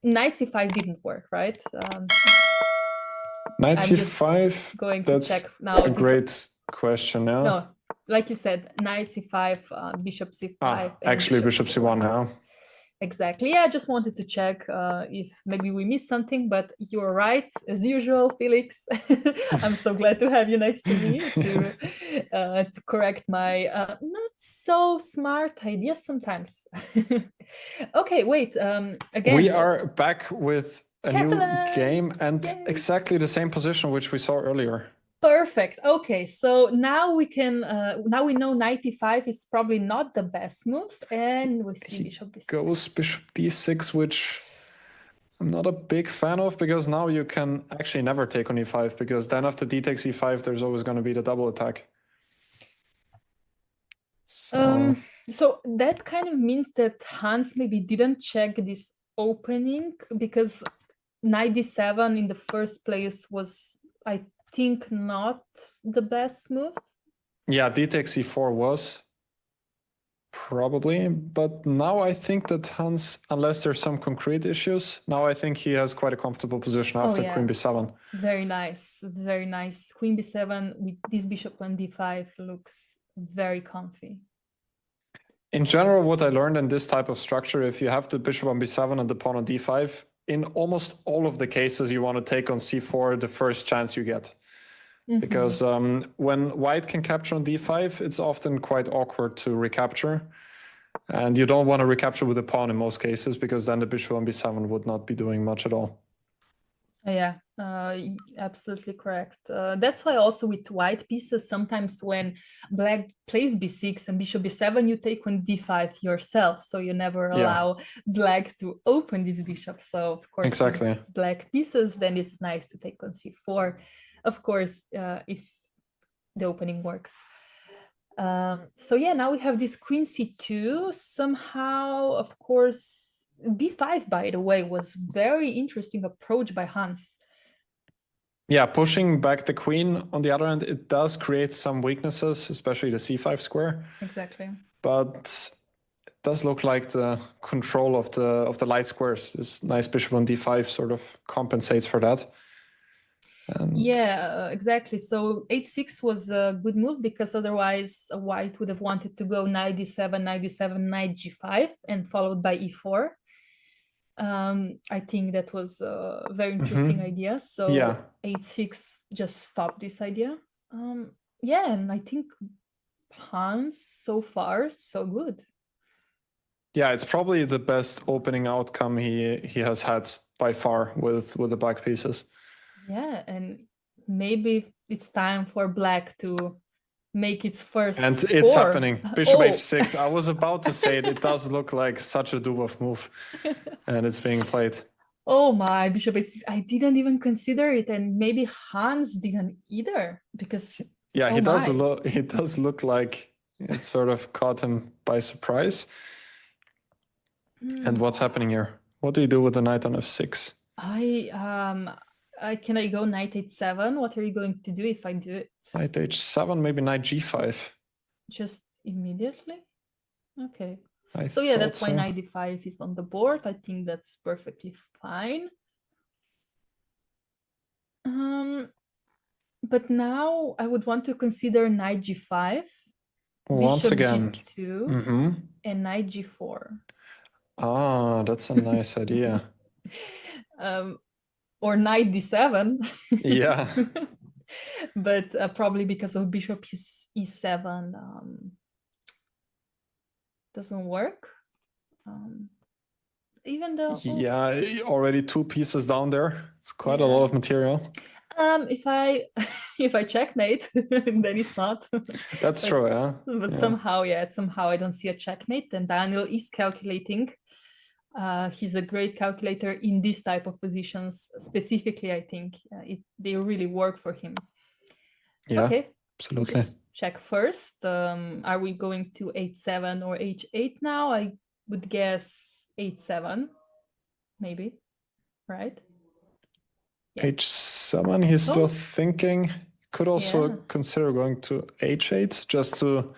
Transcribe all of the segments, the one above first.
knight c5 didn't work, right? Knight I'm c5, just going to that's check now. a great question, yeah. No, like you said, knight c5, bishop c5. Ah, actually bishop c1 now. Exactly. Yeah, I just wanted to check if maybe we missed something, but you're right, as usual, Felix. I'm so glad to have you next to me to correct my not so smart ideas sometimes. Okay, wait. Again, we are back with a new game and Yay. exactly the same position which we saw earlier. Perfect. Okay, so now we can now we know knight e5 is probably not the best move, and we see bishop b6. Goes bishop d6, which I'm not a big fan of, because now you can actually never take on e5, because then after d takes e5 there's always going to be the double attack. So that kind of means that Hans maybe didn't check this opening, because knight d7 in the first place was, I think, not the best move. Yeah, d takes e4 was probably, but now I think that Hans, unless there's some concrete issues, now I think he has quite a comfortable position after queen b7. Very nice, very nice. Queen b7 with this bishop on d5 looks very comfy. In general, what I learned in this type of structure, if you have the bishop on b7 and the pawn on d5, in almost all of the cases you want to take on c4 the first chance you get. Because when white can capture on d5, it's often quite awkward to recapture. And you don't want to recapture with a pawn in most cases, because then the bishop on b7 would not be doing much at all. Yeah, absolutely correct. That's why also with white pieces, sometimes when black plays b6 and bishop b7, you take on d5 yourself. So you never allow black to open this bishop. So of course, exactly. Black pieces, then it's nice to take on c4. Of course, if the opening works. So yeah, now we have this queen c2. Somehow, of course, b5, by the way, was very interesting approach by Hans. Yeah, pushing back the queen, on the other hand, it does create some weaknesses, especially the c5 square. Exactly. But it does look like the control of the light squares, this nice bishop on d5 sort of compensates for that. And yeah, exactly. So h6 was a good move, because otherwise white would have wanted to go knight d7, knight d7, knight g5, and followed by e4. I think that was a very interesting idea. So h6 just stopped this idea. Yeah, and I think Hans so far so good. Yeah, it's probably the best opening outcome he has had by far with the black pieces. Yeah, and maybe it's time for black to make its first and score. It's happening. Bishop h6. I was about to say it. It does look like such a DUBOV move, and it's being played. Oh my, bishop h6. I didn't even consider it, and maybe Hans didn't either, because yeah, he does look like it sort of caught him by surprise. And what's happening here? What do you do with the knight on f6? Can I go knight h7? What are you going to do if I do it? Knight h7, maybe knight g5. Just immediately? Okay. So yeah, that's why knight d5 is on the board. I think that's perfectly fine. But now I would want to consider knight g5. Once again. G2, and knight g4. Ah, that's a nice idea. Or knight d7. Yeah. But probably because of bishop e7 doesn't work. Even though... Yeah, already 2 pieces down there. It's quite a lot of material. If I checkmate, then it's not. That's true, yeah. But somehow I don't see a checkmate, and Daniil is calculating. He's a great calculator in this type of positions. Specifically, I think they really work for him. Yeah, okay, absolutely. Just check first. Are we going to h7 or h8 now? I would guess h7, maybe, right? Yeah. h7, he's still thinking. Could also consider going to h8, just to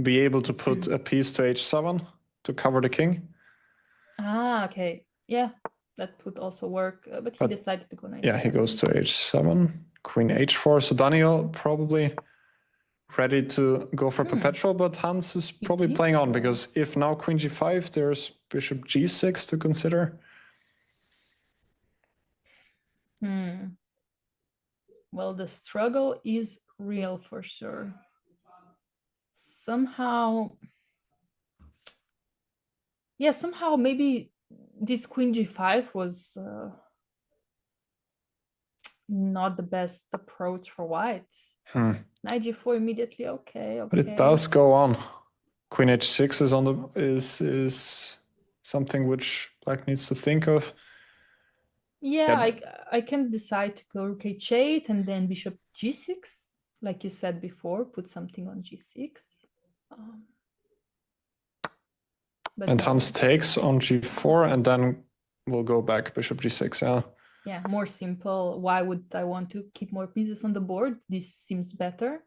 be able to put a piece to h7 to cover the king. Ah, okay. Yeah, That would also work, but he decided to go knight. Yeah, he goes to h7, queen h4. So Daniil probably ready to go for perpetual, but Hans is probably playing on, because if now queen g5, there's bishop g6 to consider. Well, the struggle is real for sure. Somehow, yeah, somehow maybe this queen g5 was not the best approach for white. Knight g4 immediately, okay. But it does go on. Queen h6 is on the is something which black needs to think of. Yeah, I can decide to go rook h8 and then bishop g6, like you said before, put something on g6. And Hans takes on g4, and then we'll go back bishop g6. Yeah, more simple. Why would I want to keep more pieces on the board? This seems better.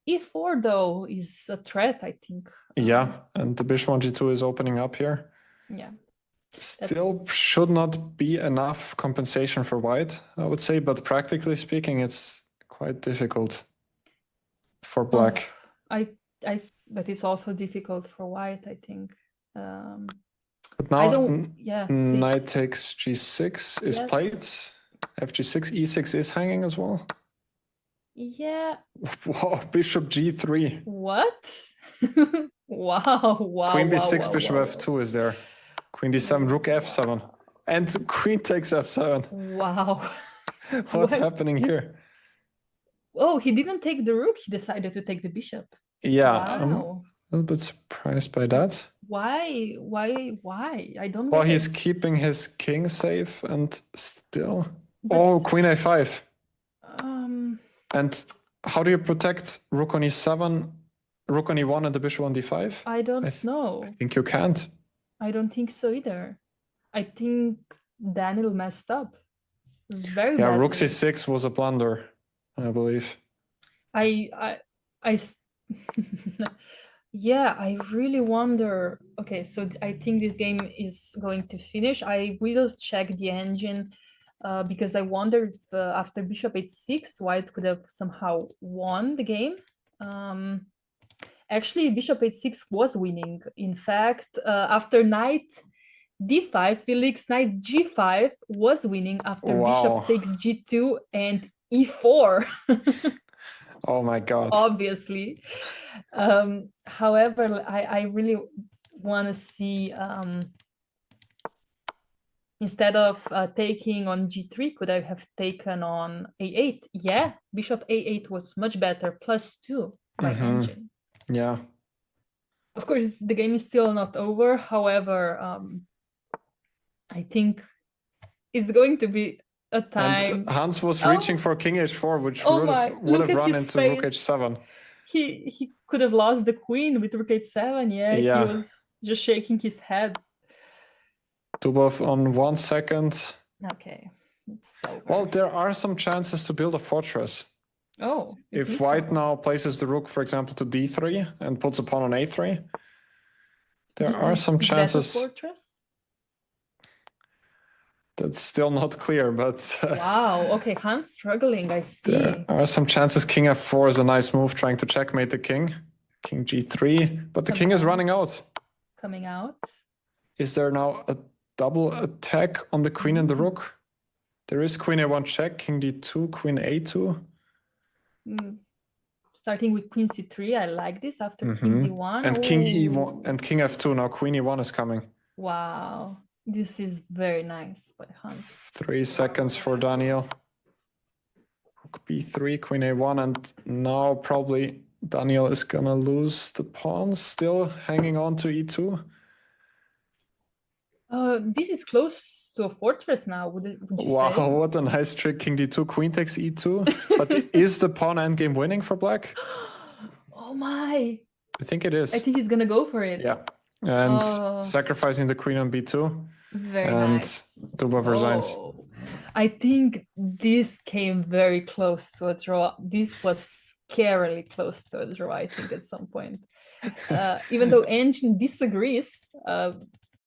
e4 though is a threat, I think. Yeah, and the bishop on g2 is opening up here. Yeah. Still should not be enough compensation for white, I would say, but practically speaking, it's quite difficult for black. But it's also difficult for white, I think. But now knight takes g6 is played. Fg6, e6 is hanging as well. Yeah. Wow, bishop g3. What? Wow. Queen b6, bishop f2 is there. Queen d7, rook f7. And queen takes f7. Wow. What's happening here? Oh, he didn't take the rook. He decided to take the bishop. Yeah, wow. I'm a little bit surprised by that. Why? I don't know. Well, he's keeping his king safe and still... Oh, queen a5. And how do you protect rook on e7, rook on e1 and the bishop on d5? I don't know. I think you can't. I don't think so either. I think Daniil messed up. Very badly. Rook c6 was a blunder, I believe. Yeah, I really wonder. Okay, so I think this game is going to finish. I will check the engine because I wonder if after bishop h6, white could have somehow won the game. Actually, bishop h6 was winning. In fact, after knight d5, Felix, knight g5 was winning after bishop takes g2 and e4. Oh my God. Obviously. However, I really want to see, instead of taking on g3, could I have taken on a8? Yeah, bishop a8 was much better, +2 by engine. Yeah. Of course, the game is still not over. However, I think it's going going to be a time. And Hans was reaching for king h4, which would have run into rook h7. He could have lost the queen with rook h7. Yeah, he was just shaking his head. DUBOV on 1 second. Okay. So well, there are some chances to build a fortress. Oh. If white now places the rook, for example, to d3 and puts a pawn on a3, there are some chances. That a fortress? That's still not clear, but... wow, okay, Hans struggling, I see. There are some chances. King f4 is a nice move, trying to checkmate the king. King g3, but the king is running out. Coming out. Is there now a double attack on the queen and the rook? There is queen a1 check, king d2, queen a2. Starting with queen c3, I like this after king d1. And king e1 and king f2, now queen e1 is coming. Wow. This is very nice by Hans. 3 seconds for Daniil. Rook b3, queen a1, and now probably Daniil is gonna lose the pawns, still hanging on to e2. This is close to a fortress now, would you wow, say? What a nice trick. King d2, queen takes e2. But is the pawn endgame winning for black? Oh my. I think it is. I think he's gonna go for it. Yeah. And sacrificing the queen on b2. Very and nice. DUBOV resigns. I think this came very close to a draw. This was scarily close to a draw, I think, at some point. Even though engine disagrees,